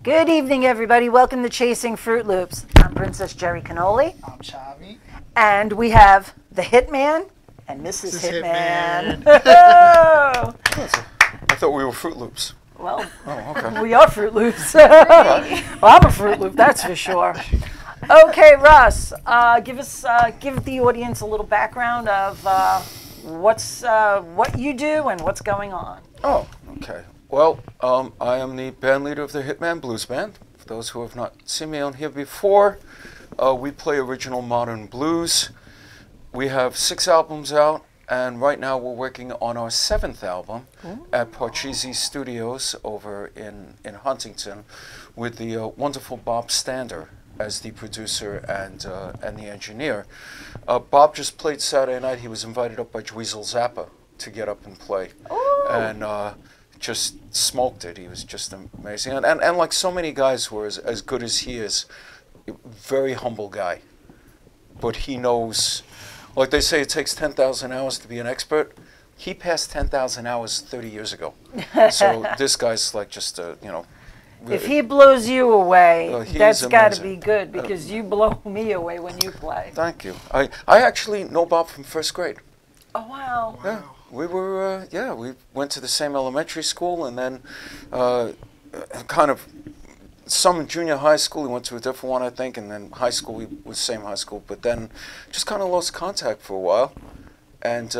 Good evening, everybody. Welcome to Chasing Fruit Loops. I'm Princess Jerry Cannoli. I'm Chavi. And we have the Hitman and Mrs. Hitman. Hitman. I thought we were Fruit Loops. Well, okay. we are Fruit Loops. Well, I'm a Fruit Loop, that's for sure. Okay, Russ, give the audience a little background of what you do and what's going on. Oh, okay. Well, I am the band leader of the Hitman Blues Band. For those who have not seen me on here before, we play original modern blues. We have 6 albums out, and right now we're working on our 7th album at Parcheesi Studios over in Huntington with the wonderful Bob Stander as the producer and the engineer. Bob just played Saturday night. He was invited up by Dweezil Zappa to get up and play. Ooh. And just smoked it. He was just amazing. And like so many guys who are as good as he is, very humble guy. But he knows, like they say, it takes 10,000 hours to be an expert. He passed 10,000 hours 30 years ago. So this guy's like just, really, if he blows you away, that's got to amazing. be good, because you blow me away when you play. Thank you. I actually know Bob from 1st grade. Oh, wow. Yeah. We were, we went to the same elementary school, and then kind of some junior high school, we went to a different one, I think, and then high school, we was same high school, but then just kind of lost contact for a while. And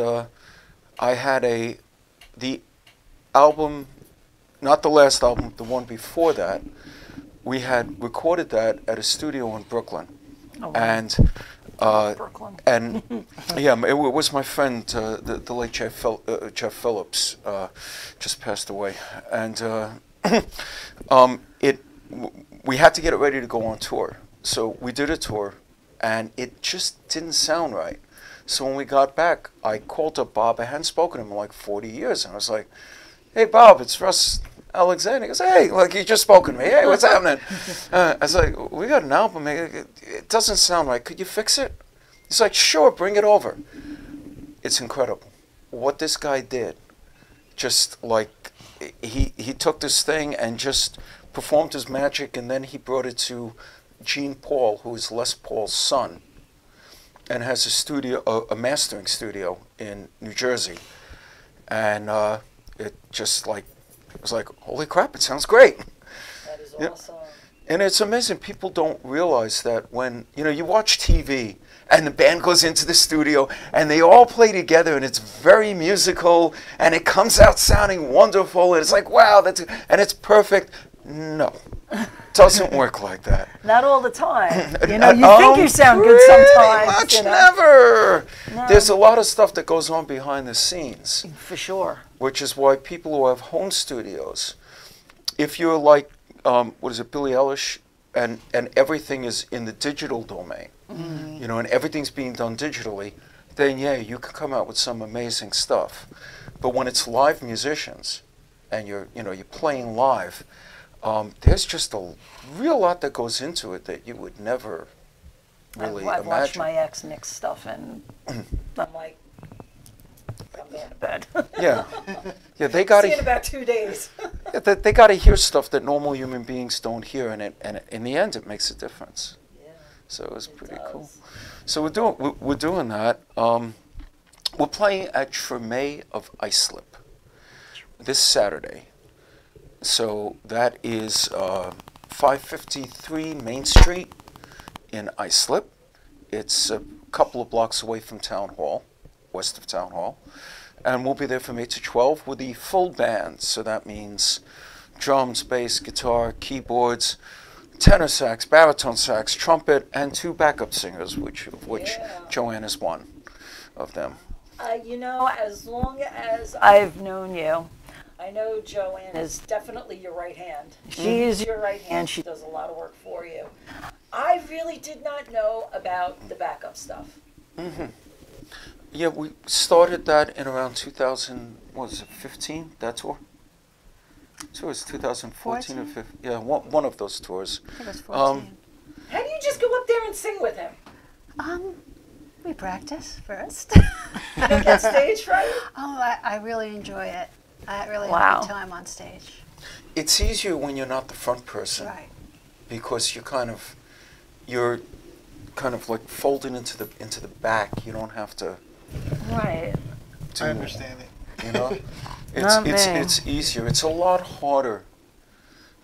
I had the album, not the last album, the one before that, we had recorded that at a studio in Brooklyn. Oh, wow. And Brooklyn. And yeah, it was my friend, the late Jeff Phillips, just passed away, and we had to get it ready to go on tour. So we did a tour, and it just didn't sound right. So when we got back, I called up Bob. I hadn't spoken to him in like 40 years, and I was like, "Hey, Bob, it's Russ Alexander." He goes, "Hey, like you just spoken to me. Hey, what's happening?" I was like, "We got an album. It doesn't sound right. Could you fix it?" He's like, "Sure, bring it over." It's incredible what this guy did. Just like he took this thing and just performed his magic, and then he brought it to Gene Paul, who is Les Paul's son, and has a studio, a mastering studio in New Jersey, and it just like. It was like, holy crap, it sounds great. That is awesome. And it's amazing. People don't realize that when, you watch TV and the band goes into the studio and they all play together and it's very musical and it comes out sounding wonderful and it's like, wow, and it's perfect. No, it doesn't work like that. Not all the time. You think you sound good sometimes. Much never. No. There's a lot of stuff that goes on behind the scenes. For sure. Which is why people who have home studios, if you're like, Billie Eilish, and everything is in the digital domain, and everything's being done digitally, then yeah, you can come out with some amazing stuff. But when it's live musicians, and you're playing live, there's just a real lot that goes into it that you would never really I've imagine. watched my ex mix stuff, and I'm like, I'm going to bed. Yeah, they got See you in about 2 days. they got to hear stuff that normal human beings don't hear, and in the end, it makes a difference. Yeah, so it was pretty cool. So we're doing that. We're playing at Tremé of Islip this Saturday. So that is 553 Main Street in Islip. It's a couple of blocks away from Town Hall, west of Town Hall. And we'll be there from 8 to 12 with the full band. So that means drums, bass, guitar, keyboards, tenor sax, baritone sax, trumpet, and 2 backup singers, which Joanne is one of them. As long as I've known you, I know Joanne is definitely your right hand. She is your right hand. She does a lot of work for you. I really did not know about the backup stuff. Mm-hmm. Yeah, we started that in around 2015, that tour? So it was 2014 or 15. Yeah, one of those tours. I think it was 14. How do you just go up there and sing with him? We practice first. You don't get stage fright? I really enjoy it. I really have a good time on stage. It's easier when you're not the front person. Right. Because you're kind of like folded into the back. You don't have to Right. do, I understand it. you know. Not me. It's easier. It's a lot harder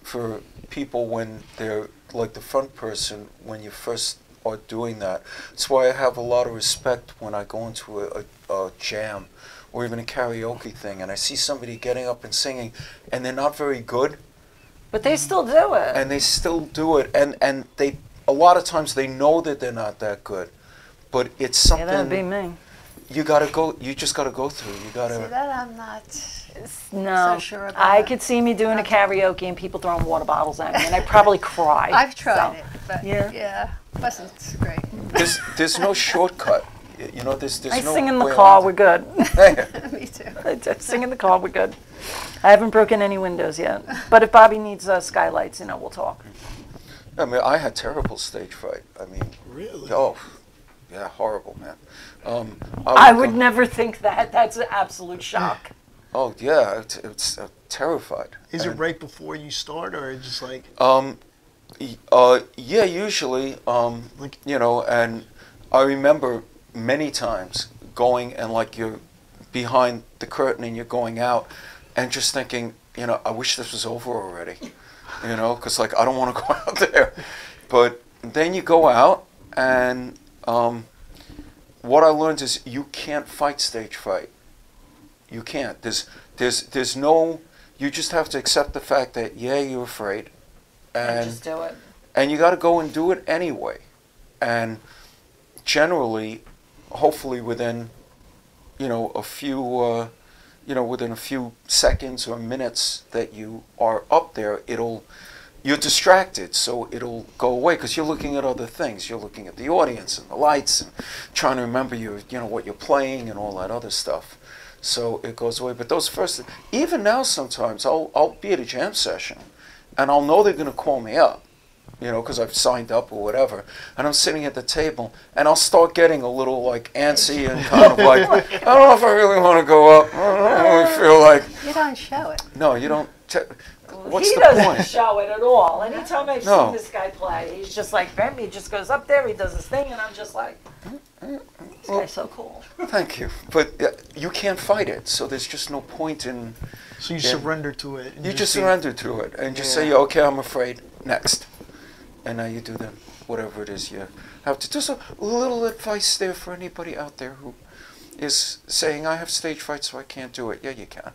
for people when they're like the front person when you first are doing that. That's why I have a lot of respect when I go into a jam or even a karaoke thing and I see somebody getting up and singing and they're not very good But they still do it. and they still do it and they a lot of times they know that they're not that good, but it's Yeah, that'd be something me. you just gotta go through. You See, gotta that I'm not No, so sure about. I could see me doing a karaoke and people throwing water bottles at me, and I'd probably cry. I've tried So, it, but Yeah. yeah, wasn't great. there's no shortcut. You know, there's I no sing in the way car, around we're good. it. Me too. I sing in the car, we're good. I haven't broken any windows yet. But if Bobby needs skylights, we'll talk. I mean, I had terrible stage fright. I mean, Really? oh, yeah, horrible, man. I would never think that. That's an absolute shock. Oh yeah, it's terrified. Is it And, right before you start, or just like? Yeah, usually, Like- and I remember many times going and like you're behind the curtain and you're going out and just thinking, I wish this was over already, because like I don't want to go out there. But then you go out and what I learned is you can't fight stage fright. You can't. There's no. You just have to accept the fact that you're afraid, And and just do it. and you got to go and do it anyway. And generally, hopefully within, a few, within a few seconds or minutes that you are up there, you're distracted, so it'll go away because you're looking at other things. You're looking at the audience and the lights and trying to remember what you're playing and all that other stuff. So it goes away. But those first, even now sometimes I'll be at a jam session and I'll know they're going to call me up, because I've signed up or whatever. And I'm sitting at the table and I'll start getting a little like antsy and kind of like, I don't know if I really want to go up. I don't really feel like, You don't show it. no, you don't. What's He the doesn't point? show it at all. Anytime I've No. seen this guy play, he's just like, he just goes up there, he does his thing, and I'm just like, this guy's so cool. Thank you. But you can't fight it, so there's just no point in. So you Yeah. surrender to it. And You just be- surrender to it and just say, Yeah. okay, I'm afraid. Next. And now you do that, whatever it is you have to do. So a little advice there for anybody out there who is saying, I have stage fright, so I can't do it. Yeah, you can.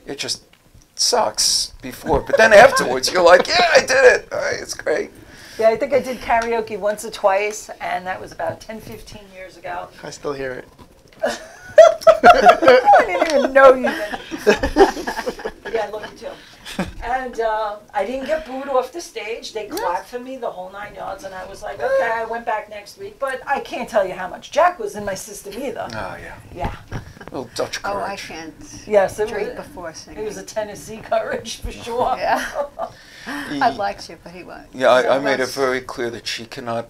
It just sucks before, but then afterwards you're like, yeah, I did it. All right, it's great. Yeah, I think I did karaoke once or twice, and that was about 10, 15 years ago. I still hear it. I didn't even know you then. Yeah, I love you too. And I didn't get booed off the stage. They clapped for me the whole 9 yards, and I was like, okay, I went back next week. But I can't tell you how much Jack was in my system either. Oh, yeah. Yeah. Little Dutch Oh, courage. I can't Yes, it drink was, before singing. it was a Tennessee courage for sure. Yeah. I'd like to, but he won't. Yeah, I made it that's- very clear that she cannot,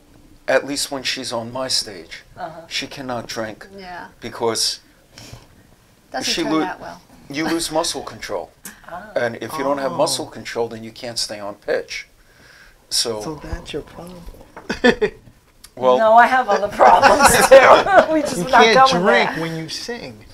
at least when she's on my stage, Uh-huh. she cannot drink Yeah. because Doesn't She turn lo- out well. you lose muscle control. And if you don't have muscle control, then you can't stay on pitch. So that's your problem. Well, No, I have other problems too. We just You not can't going drink there. when you sing,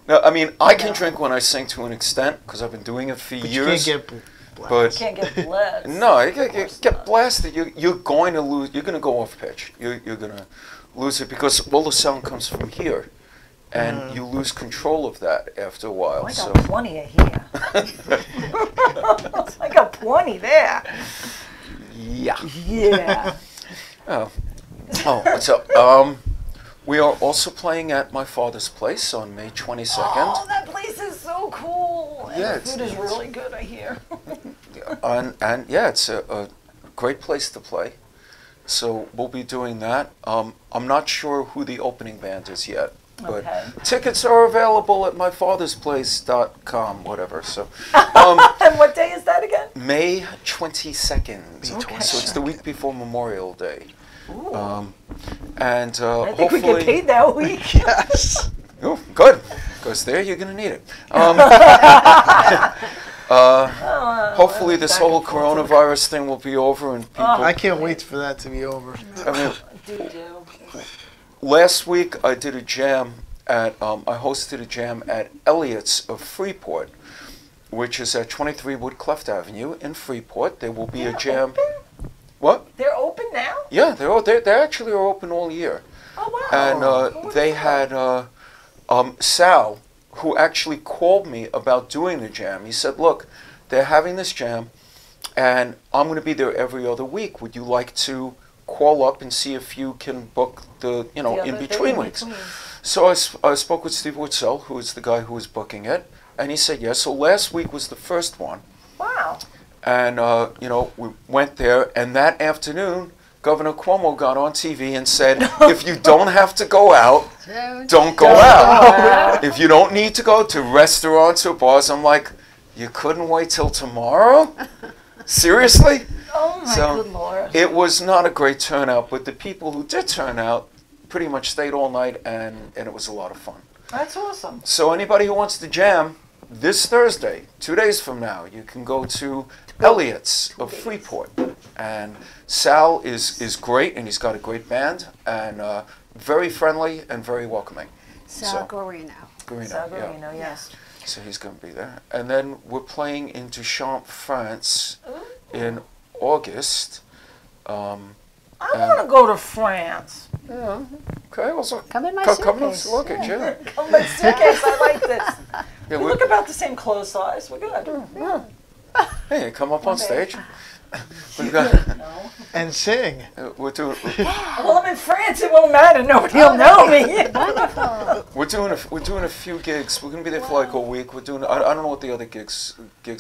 no, I mean, I can drink when I sing to an extent because I've been doing it for but you years. can't get but blasted. Can't get blessed. no, you Of course get not. blasted. You're going to lose. You're going to go off pitch. You're going to lose it because all the sound comes from here, and you lose control of that after a while. I So got plenty of here. I got plenty there. yeah. Yeah. Oh, so we are also playing at my father's place on May 22nd. Oh, that place is so cool. And Yeah, the it's- food is it's- really good, I hear. And yeah, it's a great place to play. So we'll be doing that. I'm not sure who the opening band is yet, but Okay. tickets are available at myfathersplace.com, whatever. So And what day is that again? May 22nd. Okay. So it's the week before Memorial Day. Ooh. And I think we hopefully, get paid that week. Yes. Oh, good, because there you're gonna need it. Hopefully this back whole and forth to the- coronavirus thing will be over and people. I can't wait for that to be over. I mean, Do. last week I did a jam at I hosted a jam at Elliott's of Freeport, which is at 23 Woodcliffe Avenue in Freeport. There will be a jam. Open? What? They're open now? Yeah, they actually are open all year. Oh, wow. And Who they would've had Sal, who actually called me about doing the jam. He said, look, they're having this jam, and I'm going to be there every other week. Would you like to call up and see if you can book the, The other in day between weeks? So I spoke with Steve Witzel, who is the guy who was booking it, and he said yes. So last week was the first one. Wow. And, we went there, and that afternoon, Governor Cuomo got on TV and said, if you don't have to go out, don't go out. If you don't need to go to restaurants or bars, I'm like, you couldn't wait till tomorrow? Seriously? Oh, my good Lord. It was not a great turnout, but the people who did turn out pretty much stayed all night, and it was a lot of fun. That's awesome. So anybody who wants to jam, this Thursday, 2 days from now, you can go to Elliott's of Freeport. And Sal is great, and he's got a great band, and very friendly and very welcoming. Sal Guarino. Sal Guarino, yeah. yes. So he's going to be there. And then we're playing in Deschamps, France in August. I want to go to France. Yeah. Okay, well, so Come in my come and suitcase. look at you. Oh, my suitcase, I like this. Yeah, We look about the same clothes size. We're good. hey, come up on Okay. stage. We've got, No. And sing. we're doing Well, I'm in France. It won't matter. Nobody will know me. we're doing a few gigs. We're gonna be there for like a week. We're doing I don't know what the other gigs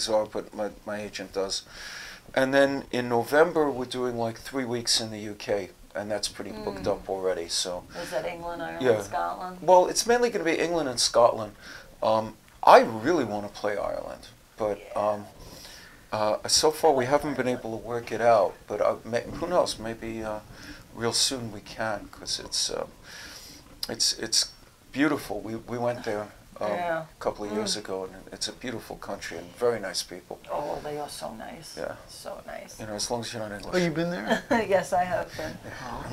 are, but my agent does. And then in November we're doing like 3 weeks in the UK, and that's pretty booked up already. So Is that England, Ireland, Yeah. Scotland? well, it's mainly gonna be England and Scotland. I really want to play Ireland, but so far we haven't been able to work it out. But who knows? Maybe real soon we can, because it's beautiful. We went there Yeah. a couple of years ago, and it's a beautiful country and very nice people. Oh, they are so nice. Yeah. So nice. As long as you're not English. Oh, you've been there? Yes, I have been.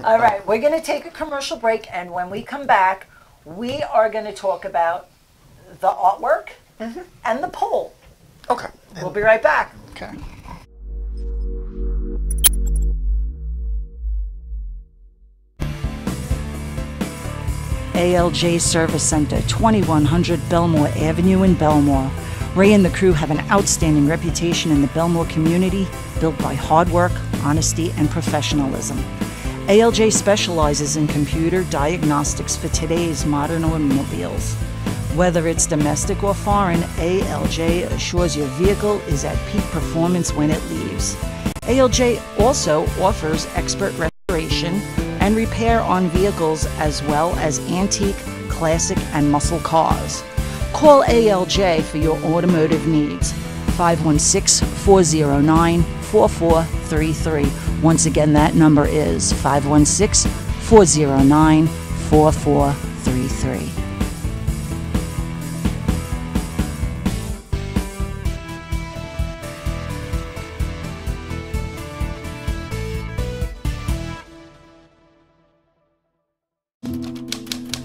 All right, we're going to take a commercial break, and when we come back, we are going to talk about the artwork and the poll. Okay. We'll be right back. Okay. ALJ Service Center, 2100 Belmore Avenue in Belmore. Ray and the crew have an outstanding reputation in the Belmore community, built by hard work, honesty, and professionalism. ALJ specializes in computer diagnostics for today's modern automobiles. Whether it's domestic or foreign, ALJ assures your vehicle is at peak performance when it leaves. ALJ also offers expert restoration and repair on vehicles as well as antique, classic, and muscle cars. Call ALJ for your automotive needs. 516-409-4433. Once again, that number is 516-409-4433.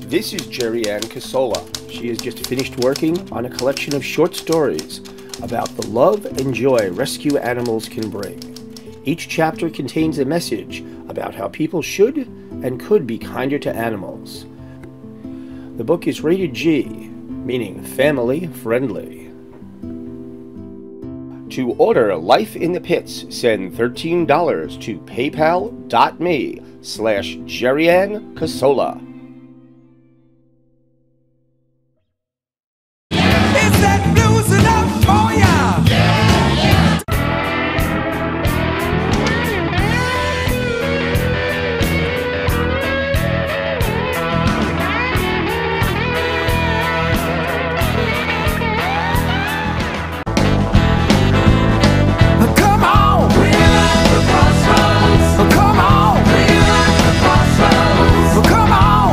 This is Jerry Ann Casola. She has just finished working on a collection of short stories about the love and joy rescue animals can bring. Each chapter contains a message about how people should and could be kinder to animals. The book is rated G, meaning family friendly. To order Life in the Pits, send $13 to paypal.me/Jerryann Casola. Is that blues enough for ya? Come on! We're at the crossroads. Come on! We're at the crossroads. Come on!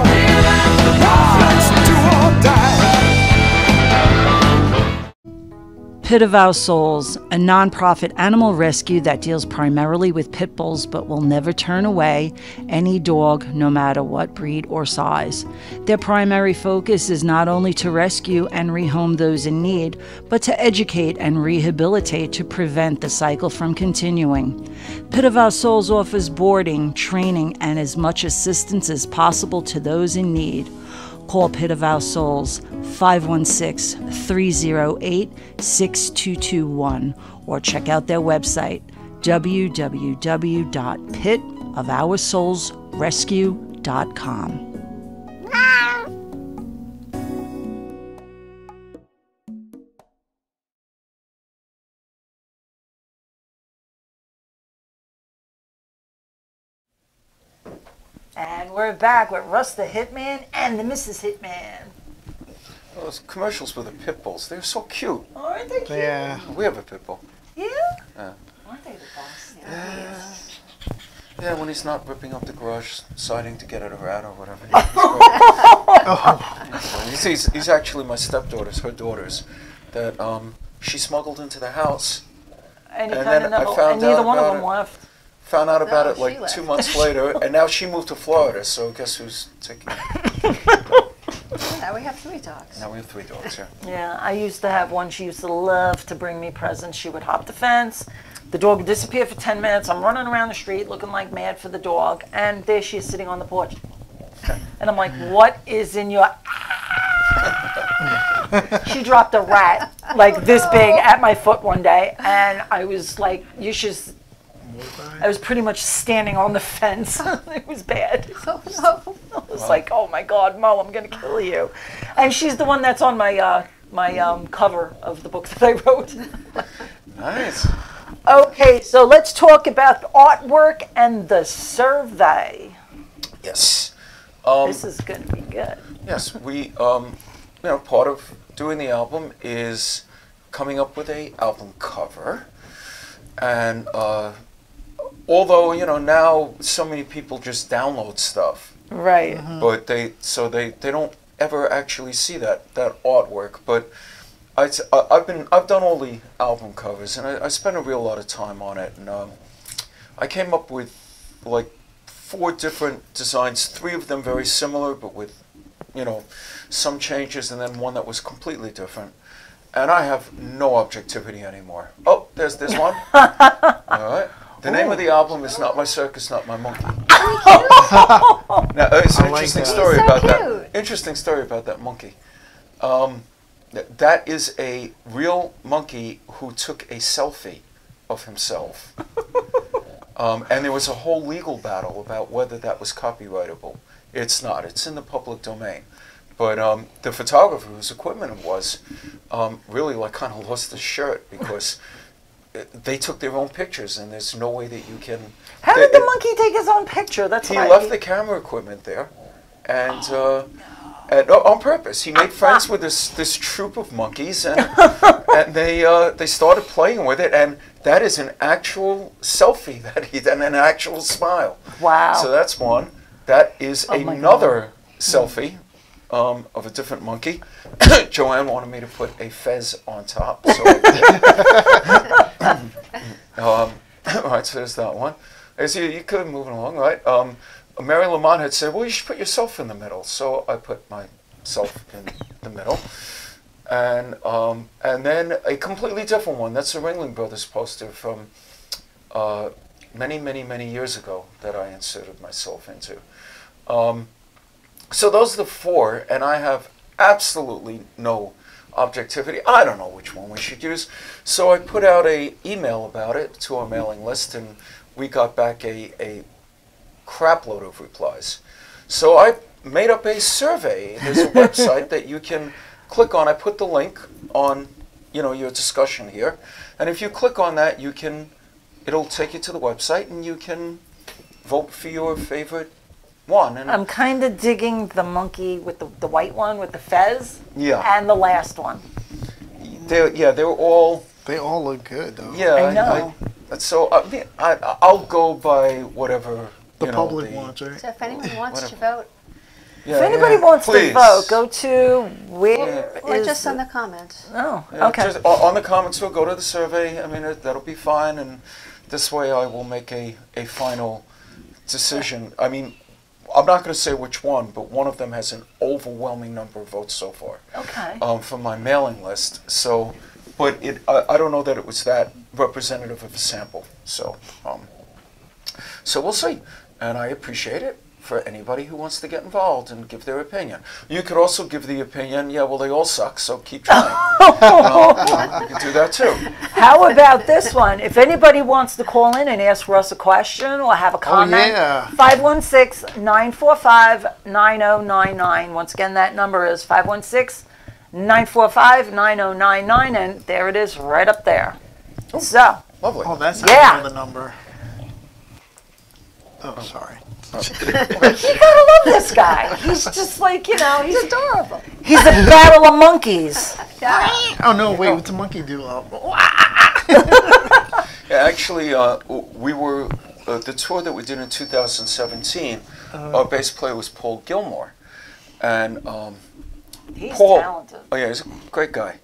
Pit of Our Souls, a nonprofit animal rescue that deals primarily with pit bulls but will never turn away any dog, no matter what breed or size. Their primary focus is not only to rescue and rehome those in need, but to educate and rehabilitate to prevent the cycle from continuing. Pit of Our Souls offers boarding, training, and as much assistance as possible to those in need. Call Pit of Our Souls 516-308-6221 or check out their website www.pitofoursoulsrescue.com. And we're back with Russ the Hitman and the Mrs. Hitman. Those commercials with the pit bulls, they're so cute. Aren't they cute? Yeah. We have a pit bull. Yeah? Yeah. Aren't they the best? Yeah, when he's not ripping up the garage siding to get at a rat or whatever. He's actually my stepdaughters, her daughters, that she smuggled into the house. And, And then I found and neither out one of about them it. left. Found out about No, it like she left. 2 months later, and now she moved to Florida, so guess who's taking it? Now we have 3 dogs. Now we have 3 dogs, yeah. Yeah, I used to have one. She used to love to bring me presents. She would hop the fence. The dog would disappear for 10 minutes. I'm running around the street looking like mad for the dog. And there she is sitting on the porch. And I'm like, what is in your... She dropped a rat like this big at my foot one day. And I was like, you should... I was pretty much standing on the fence. It was bad. Oh, no. I was like, oh my God, Mo, I'm going to kill you. And she's the one that's on my cover of the book that I wrote. Nice. Okay, so let's talk about the artwork and the survey. Yes. This is going to be good. Yes, we, part of doing the album is coming up with a album cover. And although, now so many people just download stuff. Right. But they don't ever actually see that artwork. But I've done all the album covers, and I spent a real lot of time on it. And I came up with like 4 different designs, 3 of them very similar, but with some changes, and then one that was completely different. And I have no objectivity anymore. Oh, there's this one. All right. The name of the album is Not My Circus, Not My Monkey. Now, it's an interesting story about that. Interesting story about that monkey. That is a real monkey who took a selfie of himself. And there was a whole legal battle about whether that was copyrightable. It's not. It's in the public domain. But the photographer whose equipment it was really kind of lost his shirt because they took their own pictures, and there's no way that you can... How did the monkey take his own picture? That's He what left the camera equipment there, and on purpose. He made friends with this troop of monkeys, and they started playing with it, and that is an actual selfie that he did, and an actual smile. Wow. So that's one. That is another selfie of a different monkey. Joanne wanted me to put a fez on top. So all right, so there's that one. As you could move along, right? Mary Lamont had said, well, you should put yourself in the middle. So I put myself in the middle. And then a completely different one. That's a Ringling Brothers poster from many, many, many years ago that I inserted myself into. So those are the 4, and I have absolutely no objectivity. I don't know which one we should use. So I put out an email about it to our mailing list, and we got back a crap load of replies. So I made up a survey. There's a website that you can click on. I put the link on your discussion here, and if you click on that, it'll take you to the website, and you can vote for your favorite one. And I'm kind of digging the monkey with the white one with the fez. Yeah. And the last one. They're all... They all look good, though. Yeah, I know. So I'll go by whatever The public wants, right? So if anyone wants to vote, If anybody wants to vote, go to where Or is just the- on the comments. Oh, Yeah, okay. just on the comments, we'll go to the survey. I mean, that'll be fine, and this way I will make a final decision. I mean, I'm not going to say which one, but one of them has an overwhelming number of votes so far. Okay. From my mailing list. So, but I don't know that it was that representative of a sample. So, so we'll see, and I appreciate it for anybody who wants to get involved and give their opinion. You could also give the opinion, yeah, well, they all suck, so keep trying. You can do that too. How about this one? If anybody wants to call in and ask Russ a question or have a comment, yeah. 516-945-9099. Once again, that number is 516-945-9099, and there it is right up there. So, Lovely. Oh, that's Yeah. the number. Oh, sorry. you gotta love this guy. He's just like, you know, he's Adorable. He's a barrel of monkeys. Oh, no, wait, what's the monkey do? Yeah, actually, we were, the tour that we did in 2017, our bass player was Paul Gilmore. And He's Paul, talented. oh yeah, he's a great guy.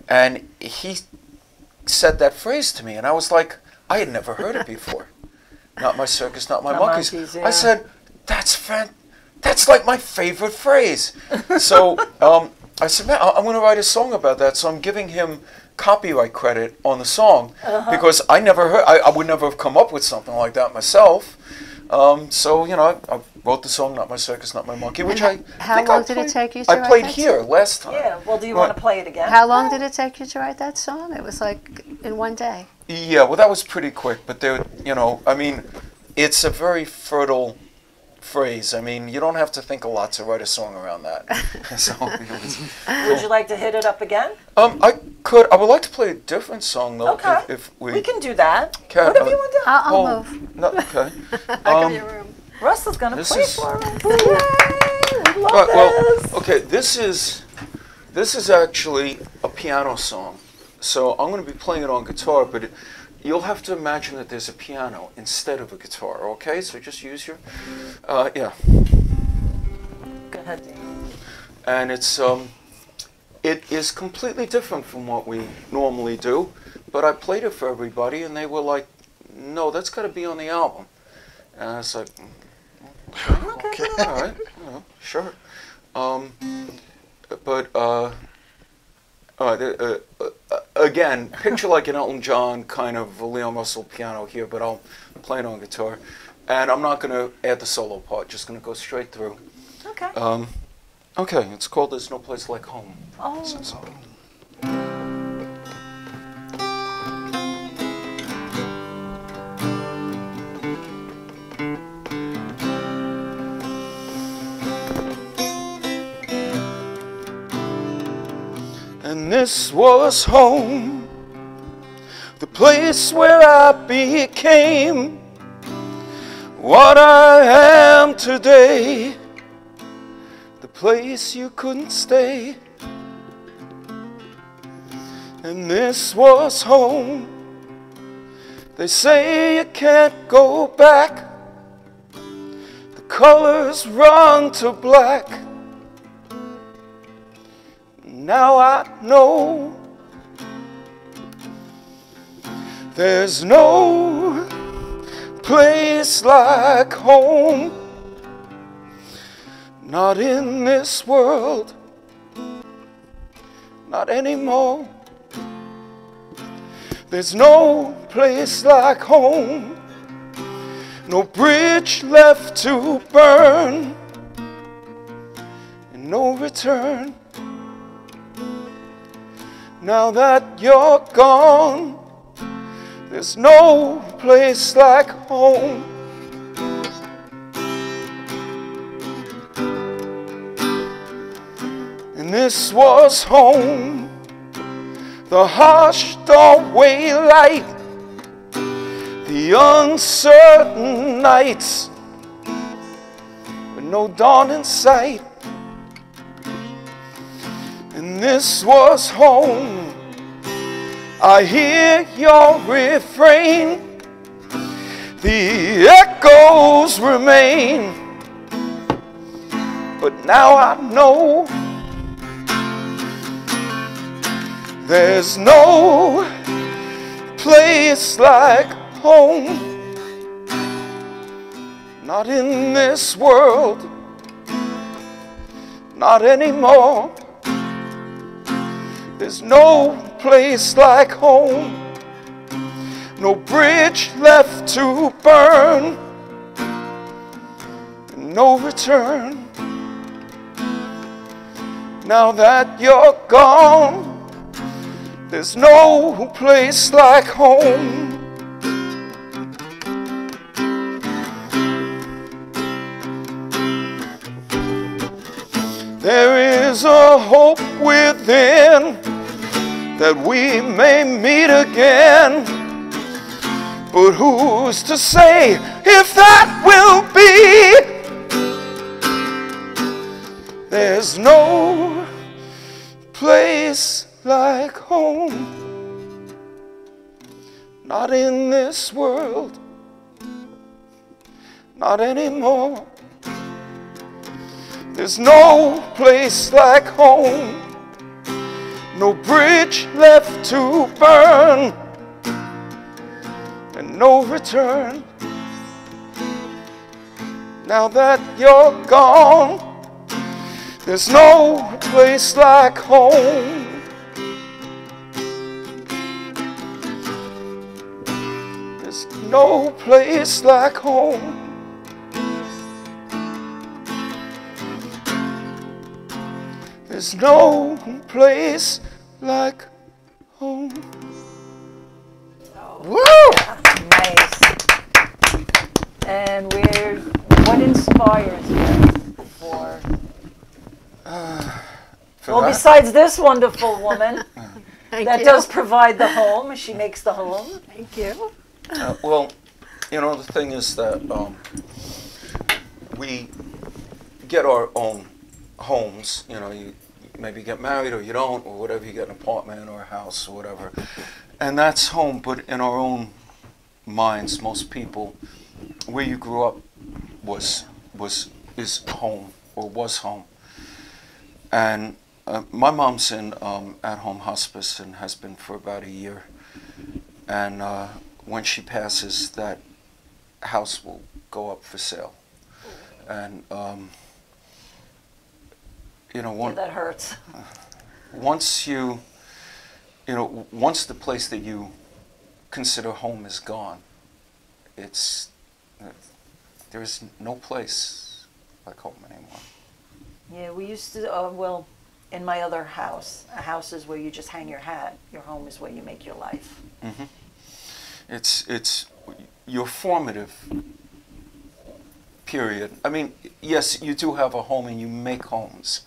And he said that phrase to me, and I was like, I had never heard it before. Not my circus, not my Not monkeys. monkeys, I yeah. said, that's like my favorite phrase. So I said, man, I'm going to write a song about that. So I'm giving him copyright credit on the song because I never heard, I would never have come up with something like that myself. So, you know, I wrote the song, Not My Circus, Not My Monkey, which How think long I did it played- take you to I write played that here last time. Yeah, well, do you Right. want to play it again? How long did it take you to write that song? It was like in one day. Yeah, well, that was pretty quick, but there, you know, I mean, it's a very fertile phrase. I mean, you don't have to think a lot to write a song around that. So, Would you like to hit it up again? I would like to play a different song though. Okay. If We can do that. Can- Whatever you want to do. I'll oh, move. No, okay. I'll give you room. Russ is going to This play is- for us. Yay! We love Right, well, this. okay. This is actually a piano song. So I'm going to be playing it on guitar, but you'll have to imagine that there's a piano instead of a guitar. Okay, so just use your, yeah. Go ahead, Dan. And it is completely different from what we normally do, but I played it for everybody and they were like, no, that's got to be on the album. And I was like, Okay. all right, you know, sure. Again, picture like an Elton John kind of Leon Russell piano here, but I'll play it on guitar. And I'm not going to add the solo part, just going to go straight through. Okay. Okay, it's called There's No Place Like Home. Oh. And this was home, the place where I became what I am today, the place you couldn't stay. And this was home, they say you can't go back, the colors run to black. Now I know there's no place like home, not in this world, not anymore. There's no place like home, no bridge left to burn, and no return. Now that you're gone, there's no place like home. And this was home, the harsh doorway light, the uncertain nights with no dawn in sight. And this was home, I hear your refrain, the echoes remain but now I know there's no place like home. Not in this world, not anymore. There's no place like home. No bridge left to burn, no return. Now that you're gone, there's no place like home. There is a hope within that we may meet again, but who's to say if that will be? There's no place like home. Not in this world, not anymore. There's no place like home. No bridge left to burn, and no return. Now that you're gone, there's no place like home. There's no place like home. There's no place like home. Woo! Nice. And what inspires you for well, that? besides this wonderful woman that you. does provide the home, she makes the home. Thank you. Well, you know, the thing is that we get our own homes. You know, you maybe get married or you don't, or whatever, you get an apartment or a house or whatever. And that's home, but in our own minds, most people, where you grew up is home, or was home. And my mom's in at-home hospice and has been for about a year. And when she passes, that house will go up for sale. And you know, Yeah, that hurts. once once the place that you consider home is gone, there's no place like home anymore. Yeah, we used to, well, in my other house, a house is where you just hang your hat. Your home is where you make your life. Mm-hmm. It's your formative period. I mean, yes, you do have a home and you make homes,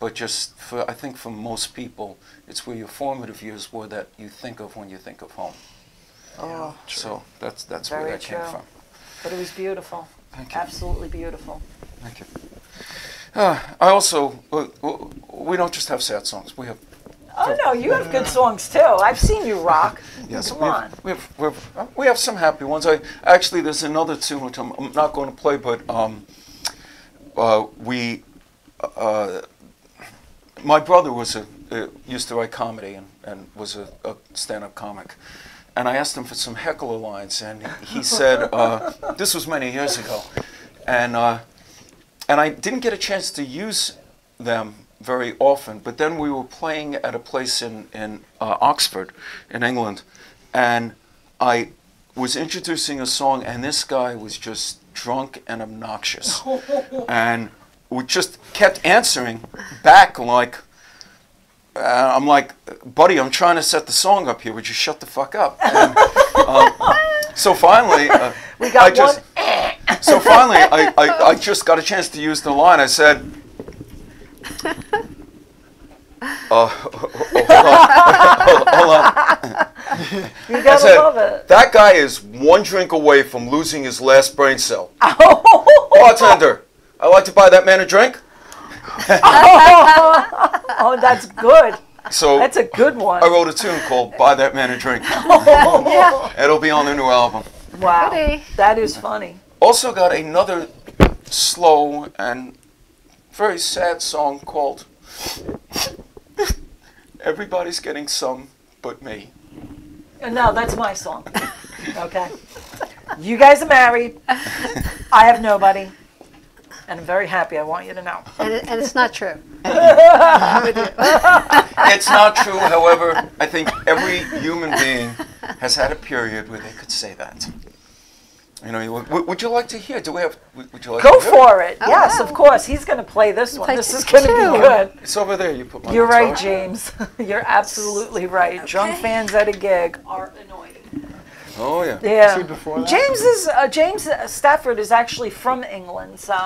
but just I think for most people, it's where your formative years were that you think of when you think of home. Oh, So that's Very where that came true. from. But it was beautiful. Thank you. Absolutely beautiful. Thank you. I also, we don't just have sad songs. We have. Oh no, you have good songs too. I've seen you rock. Yes, Come on. we have some happy ones. Actually, there's another tune which I'm not going to play, but my brother used to write comedy and was a stand-up comic, and I asked him for some heckler lines, and he said this was many years ago, and I didn't get a chance to use them very often, but then we were playing at a place in Oxford, in England, and I was introducing a song, and this guy was just drunk and obnoxious, and we just kept answering back like, I'm like, buddy, I'm trying to set the song up here, would you shut the fuck up? And, so finally, I just got a chance to use the line. I said, hold on. You gotta love it. That guy is one drink away from losing his last brain cell. Bartender, I'd like to buy that man a drink. Oh, that's good. So That's a good one. I wrote a tune called "Buy That Man a Drink." It'll be on the new album. Wow, Pretty. that is funny. Also got another slow and very sad song called Everybody's Getting Some But Me. No, that's my song. Okay. You guys are married. I have nobody. And I'm very happy, I want you to know. And it's not true. It's not true, however, I think every human being has had a period where they could say that. You know, would you like to hear? Do we have? Would you like Go to hear? for it. Oh, yes, wow. of course. He's going to play this one. Play This is going to two. be good. It's over there. You put my You're guitar. right, James. You're absolutely right. Drunk fans at a gig are annoying. Oh yeah. Yeah. See before that? James Stafford is actually from England, so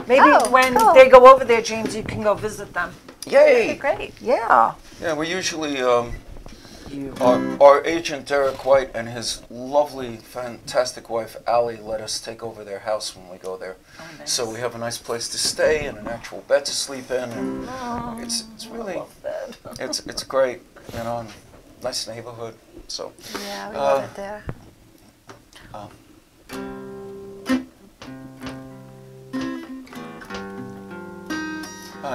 maybe Oh, when cool. they go over there, James, you can go visit them. Yay! Great. Yeah. Yeah, we usually our agent Derek White and his lovely, fantastic wife Allie let us take over their house when we go there. Oh, nice. So we have a nice place to stay and an actual bed to sleep in, and it's really Love that. it's great, you know, and nice neighborhood. So Yeah, we love it there.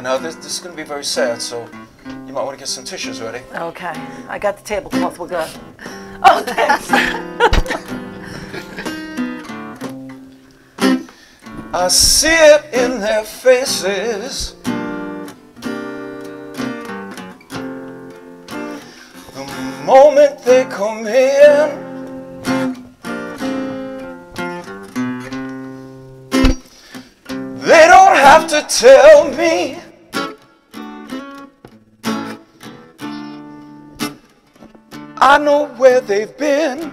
now this is going to be very sad, so you might want to get some tissues ready. Okay. I got the tablecloth. We're good. Oh, thanks. I see it in their faces. The moment they come in, they don't have to tell me. I know where they've been.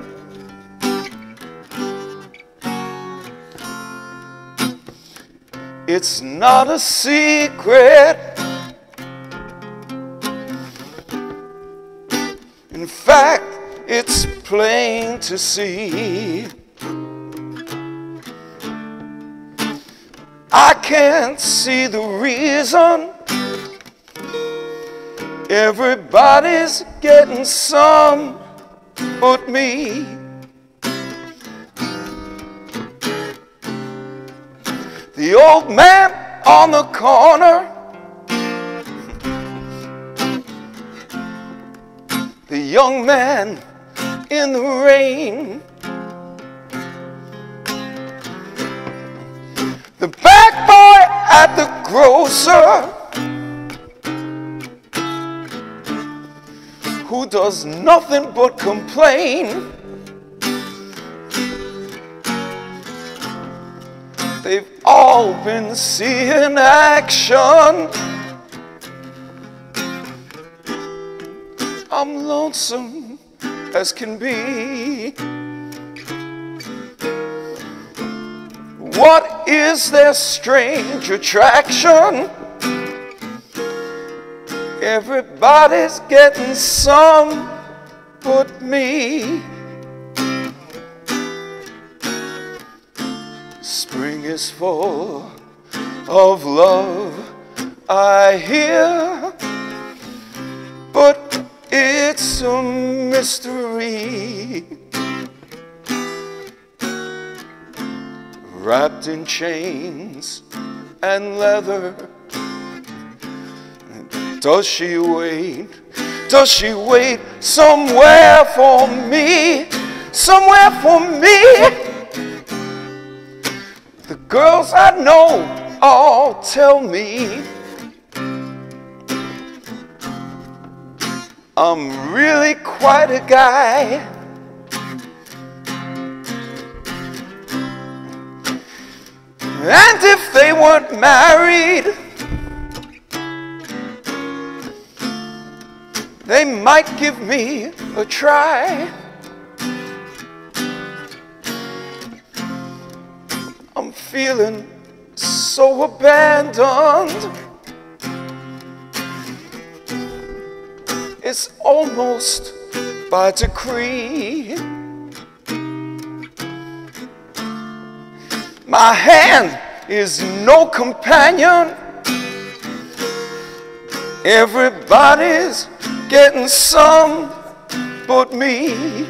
It's not a secret. In fact, it's plain to see. I can't see the reason everybody's getting some but me. The old man on the corner, the young man in the rain, the back boy at the grocer who does nothing but complain. They've all been seeing action. I'm lonesome as can be. What is their strange attraction? Everybody's getting some but me. Spring is full of love, I hear, but it's a mystery. Wrapped in chains and leather, does she wait? Does she wait somewhere for me? Somewhere for me? The girls I know all tell me I'm really quite a guy. And if they weren't married, they might give me a try. I'm feeling so abandoned. It's almost by decree. My hand is no companion. Everybody's getting some but me.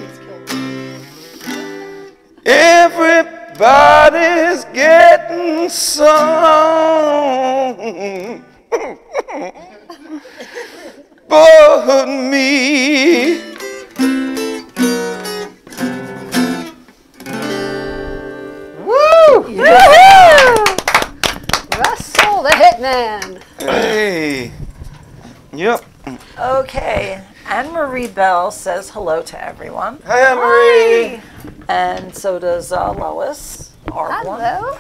Everybody's body's getting some. But me. Woo! Woohoo! Russell the Hitman. Hey. Yep. Okay, Anne-Marie Bell says hello to everyone. Hi, Anne-Marie. And so does Lois. Hello.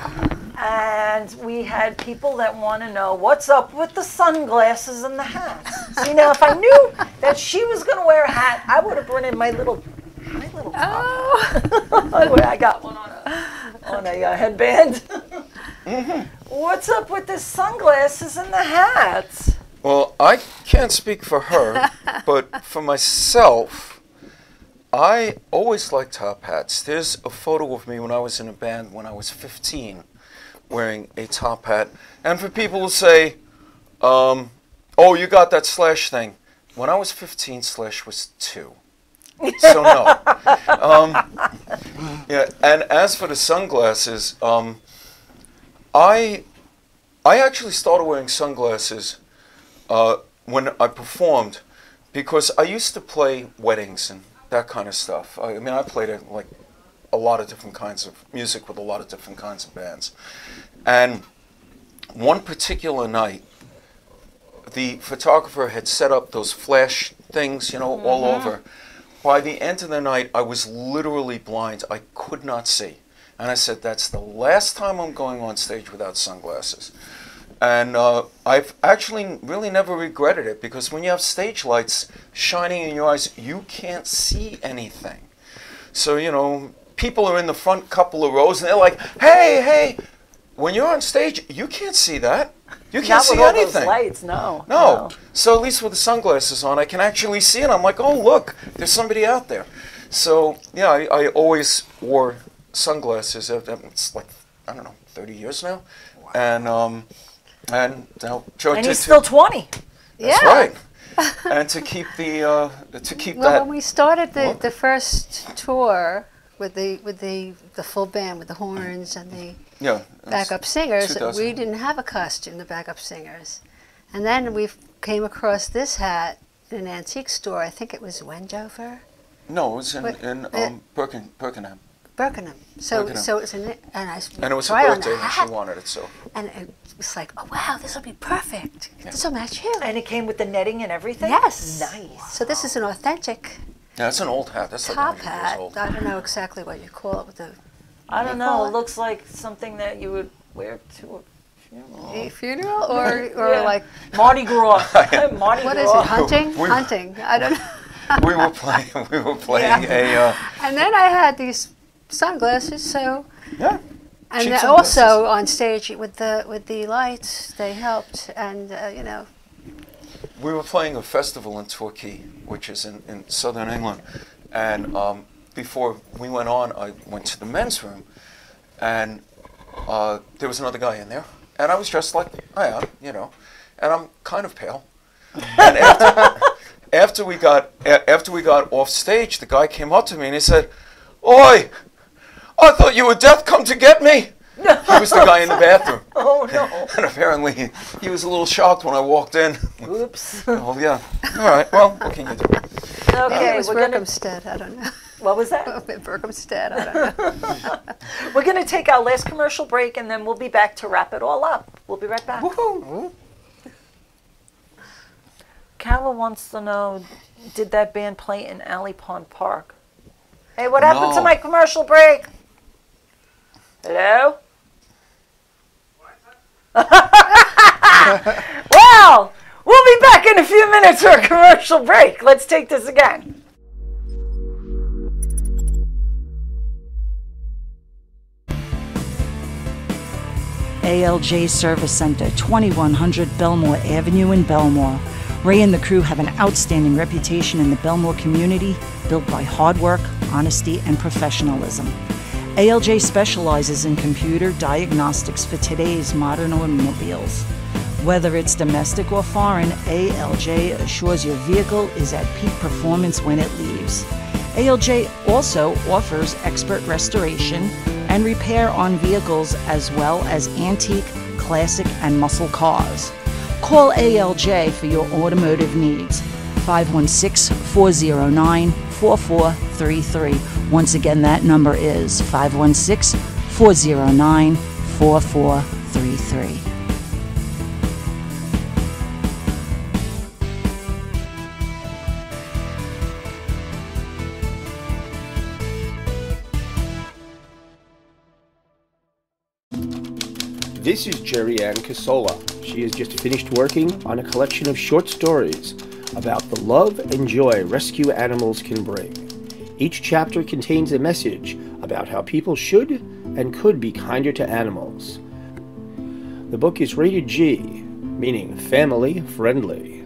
And we had people that want to know what's up with the sunglasses and the hat. See, now if I knew that she was going to wear a hat, I would have brought in my little top. I got one on a headband. What's up with the sunglasses and the hats? Well, I can't speak for her, but for myself, I always liked top hats. There's a photo of me when I was in a band when I was 15 wearing a top hat. And for people who say, oh, you got that Slash thing. When I was 15, Slash was 2. So no. Yeah, and as for the sunglasses, I actually started wearing sunglasses when I performed, because I used to play weddings and that kind of stuff. I mean, I played like a lot of different kinds of music with a lot of different kinds of bands. And one particular night, the photographer had set up those flash things, you know, all over. By the end of the night, I was literally blind. I could not see. And I said, that's the last time I'm going on stage without sunglasses. And I've actually really never regretted it, because when you have stage lights shining in your eyes, you can't see anything. So, you know, people are in the front couple of rows and they're like, hey, hey, when you're on stage, you can't see that. You can't see Not with all anything. those lights, no. No. So at least with the sunglasses on, I can actually see it. I'm like, oh, look, there's somebody out there. So, yeah, I always wore sunglasses. It's like, I don't know, 30 years now. Wow. And now Joe And he's still 20. That's right. And to keep the Well, when we started the first tour with the full band with the horns and the backup singers, we didn't have a costume, the backup singers. And then we came across this hat in an antique store. I think it was Wendover. No, it was in Birkenham. Birkenham. So it's and it was her birthday and she wanted it so. And it was like, oh wow, this will be perfect. This will match you. And it came with the netting and everything? Yes. Nice. So this is an authentic Yeah, it's an old hat. That's like top 100 years hat. old. I don't know exactly what you call it with the. I don't know. It looks like something that you would wear to A funeral or like Mardi Gras. Mardi what Gras. is it? Hunting? Hunting. I don't know. We were playing a. And then I had these sunglasses, so. Yeah. And cheap then sunglasses. also on stage with the lights, they helped, and you know. We were playing a festival in Torquay, which is in southern England, and before we went on, I went to the men's room, and there was another guy in there, and I was dressed like I am, you know, and I'm kind of pale. And after we got off stage, the guy came up to me and he said, "Oi, I thought you were death come to get me." He was the guy in the bathroom. Oh no. And apparently he was a little shocked when I walked in. Oops. Oh yeah. All right. Well, what can you do? Maybe Okay, it was we're gonna. Berkhamsted, I don't know. What was that? Berkhamsted, I don't know. We're gonna take our last commercial break and then we'll be back to wrap it all up. We'll be right back. Woohoo! Carla wants to know, did that band play in Alley Pond Park? Hey, what happened to No. my commercial break? Hello? Well, we'll be back in a few minutes for a commercial break. Let's take this again. ALJ Service Center, 2100 Belmore Avenue in Belmore. Ray and the crew have an outstanding reputation in the Belmore community, built by hard work, honesty, and professionalism. ALJ specializes in computer diagnostics for today's modern automobiles. Whether it's domestic or foreign, ALJ assures your vehicle is at peak performance when it leaves. ALJ also offers expert restoration and repair on vehicles as well as antique, classic, and muscle cars. Call ALJ for your automotive needs. 516-409-4433. Once again, that number is 516-409-4433. This is Jerry Ann Casola. She has just finished working on a collection of short stories about the love and joy rescue animals can bring. Each chapter contains a message about how people should and could be kinder to animals. The book is rated G, meaning family friendly.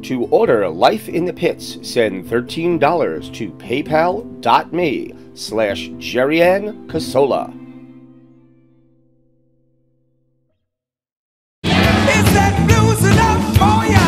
To order Life in the Pits, send $13 to paypal.me/Jerryann Casola. Is that blues enough for ya?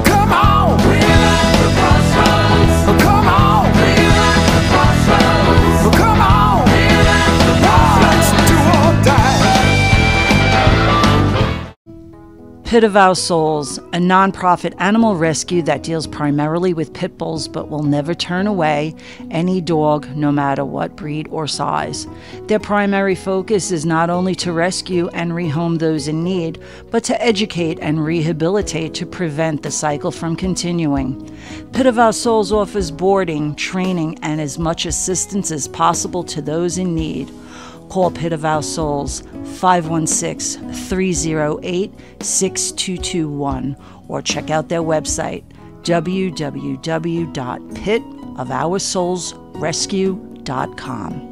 Come on, we're at the crossroads. Come on, we're at the crossroads. Come on, we're at the crossroads. Do or die. Pit of Our Souls, a nonprofit animal rescue that deals primarily with pit bulls but will never turn away any dog, no matter what breed or size. Their primary focus is not only to rescue and rehome those in need, but to educate and rehabilitate to prevent the cycle from continuing. Pit of Our Souls offers boarding, training, and as much assistance as possible to those in need. Call Pit of Our Souls 516-308-6221 or check out their website www.pitofoursoulsrescue.com.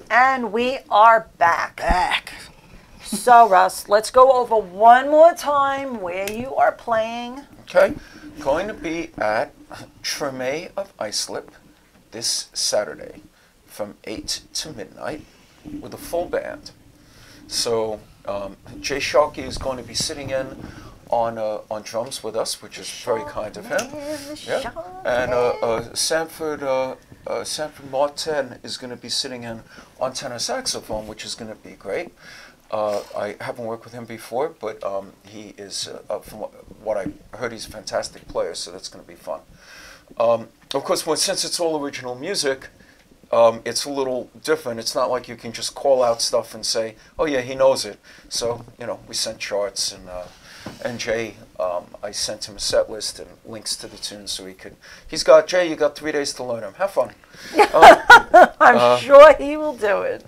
And we are back. So, Russ, let's go over one more time where you are playing. Okay, going to be at Treme of Islip this Saturday from 8 to midnight with a full band. So Jay Sharkey is going to be sitting in on drums with us, which is very kind of him. Yeah. And Sanford Martin is going to be sitting in on tenor saxophone, which is going to be great. I haven't worked with him before, but he is, from what I heard, he's a fantastic player, so that's going to be fun. Of course, since it's all original music, it's a little different. It's not like you can just call out stuff and say, oh yeah, he knows it. So, we sent charts, and Jay, I sent him a set list and links to the tunes so Jay, you got 3 days to learn them. Have fun. I'm sure he will do it.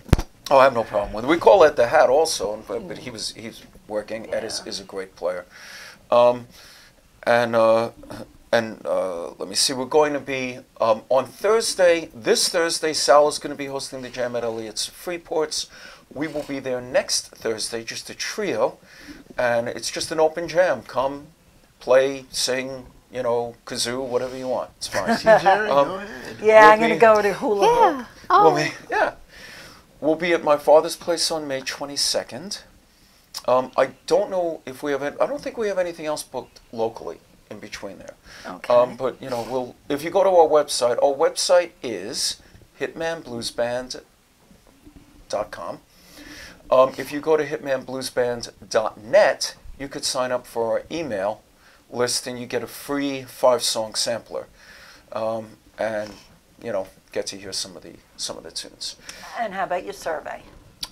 Oh, I have no problem with it. We call Ed the Hat also, but he's working. Yeah. Ed is a great player. Let me see, we're going to be, on Thursday, this Thursday, Sal is going to be hosting the jam at Elliott's Freeports. We will be there next Thursday, just a trio, and it's just an open jam. Come, play, sing, kazoo, whatever you want. It's fine. See, Jerry, go ahead. Yeah, I'm going to go to hula hoop. Oh. We'll be at my father's place on May 22nd. I don't know if I don't think we have anything else booked locally in between there. Okay. But, if you go to our website is hitmanbluesband.com. If you go to hitmanbluesband.net, you could sign up for our email list and you get a free 5-song sampler. And, get to hear some of the tunes. And how about your survey?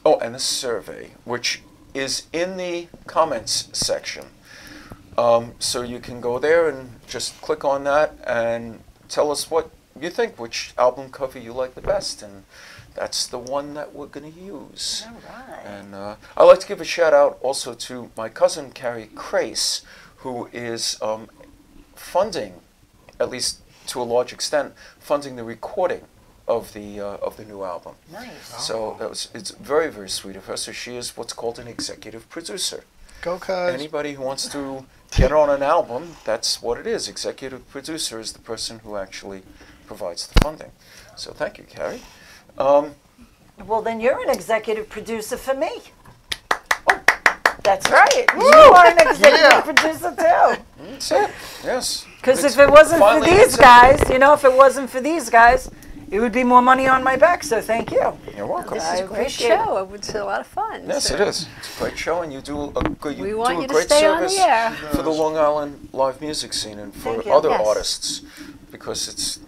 Oh, and the survey, which is in the comments section. So you can go there and just click on that and tell us what you think, which album cover you like the best, and that's the one that we're going to use. All right. And I'd like to give a shout out also to my cousin Carrie Crace, who is funding, at least to a large extent, funding the recording of the new album. Nice. So it's very, very sweet of her. So she is what's called an executive producer. Go, cuz. Anybody who wants to get on an album, that's what it is. Executive producer is the person who actually provides the funding. So thank you, Carrie. Well, then you're an executive producer for me. That's right. You are an executive producer too. That's it. Yes. Because if it wasn't for these guys, if it wasn't for these guys, it would be more money on my back. So thank you. You're welcome. This is a great show. It's a lot of fun. Yes, it is. It's a great show, and you do a great stay service on the air. for the Long Island live music scene and for Thank you. other Yes. artists, because it's,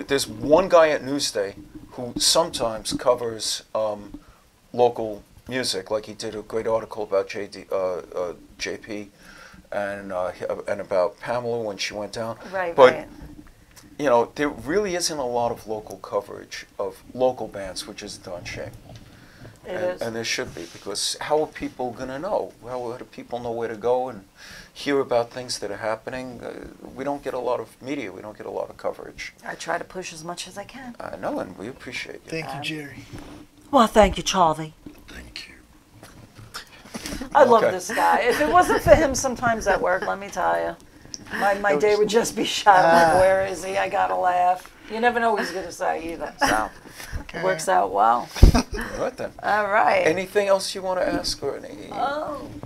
there's one guy at Newsday who sometimes covers local music, like he did a great article about JP and about Pamela when she went down. Right, but, right. There really isn't a lot of local coverage of local bands, which is a darn shame. It is. And there should be, because how are people going to know? How do people know where to go and hear about things that are happening? We don't get a lot of media. We don't get a lot of coverage. I try to push as much as I can. I know, and we appreciate you. Thank you, Jerry. Well, thank you, Charlie. Thank you. I love Okay. this guy. If it wasn't for him sometimes at work, let me tell you, my day would just be shot. I'm like, where is he? I gotta laugh. You never know what he's gonna say either. So it works out well. All right, then. All right. Anything else you want to ask or any?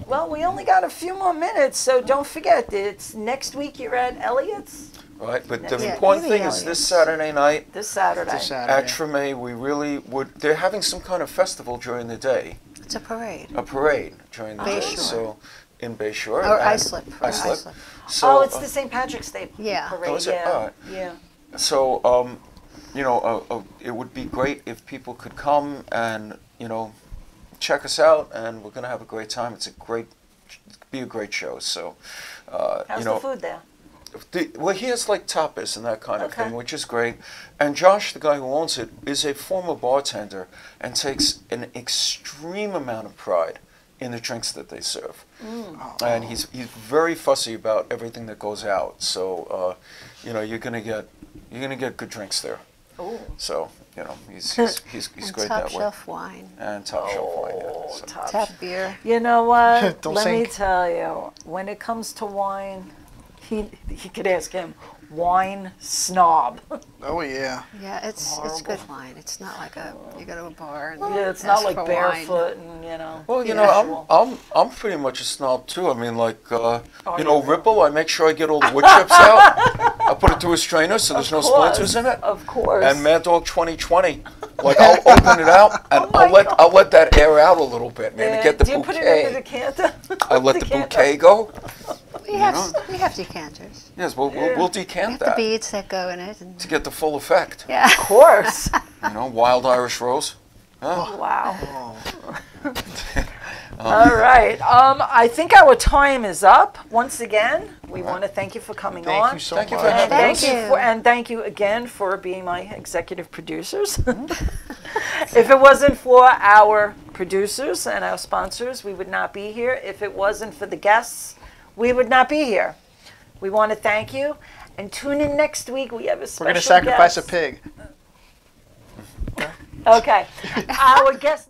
Well, we only got a few more minutes, so don't forget, it's next week you're at Elliott's Right, but the Yeah, important maybe thing is this Elliot's. Saturday night this Saturday. This at Saturday. Treme, we really would. They're having some kind of festival during the day, It's a parade. a parade during the day. Bayshore. So in Bayshore. Or and Islip. Islip. So, Oh, it's the St. Patrick's Day Yeah. parade. Oh, is it? Yeah. All right. Yeah. So, it would be great if people could come and, check us out, and we're going to have a great time. It's be a great show. So, How's the food there? Well, he has like tapas and that kind of Okay. thing, which is great. And Josh, the guy who owns it, is a former bartender and takes an extreme amount of pride in the drinks that they serve. And he's very fussy about everything that goes out. So, you're gonna get good drinks there. Ooh. So, he's And great top that way. shelf wine. And top shelf wine. Yeah. So, Tap beer. You know what? Don't Let me sink. tell you, when it comes to wine, he could ask him, wine snob. Oh, yeah. Yeah, it's good wine. It's not like you go to a bar and Yeah, it's ask not like for barefoot wine. and Well, usual. I'm pretty much a snob too. I mean, like, you Ripple. I make sure I get all the wood chips out. I put it through a strainer so there's no splinters in it. Of course. And Mad Dog 2020. Like, I'll open it out and I'll let that air out a little bit, man, to get the Do you put bouquet. it in the decanter? I let the Decanter. bouquet go. We have decanters. Yes, we'll decant The that beads that go in it. And, to get the full effect. yeah. Of course. Wild Irish Rose. Wow. All right. I think our time is up. Once again, we want to thank you for coming on. Thank you so Thank you much. for having Thank us. you. And thank you again for being my executive producers. If it wasn't for our producers and our sponsors, we would not be here. If it wasn't for the guests, we would not be here. We want to thank you. And tune in next week. We have a special We're going to sacrifice guest. a pig. Okay. Our guest.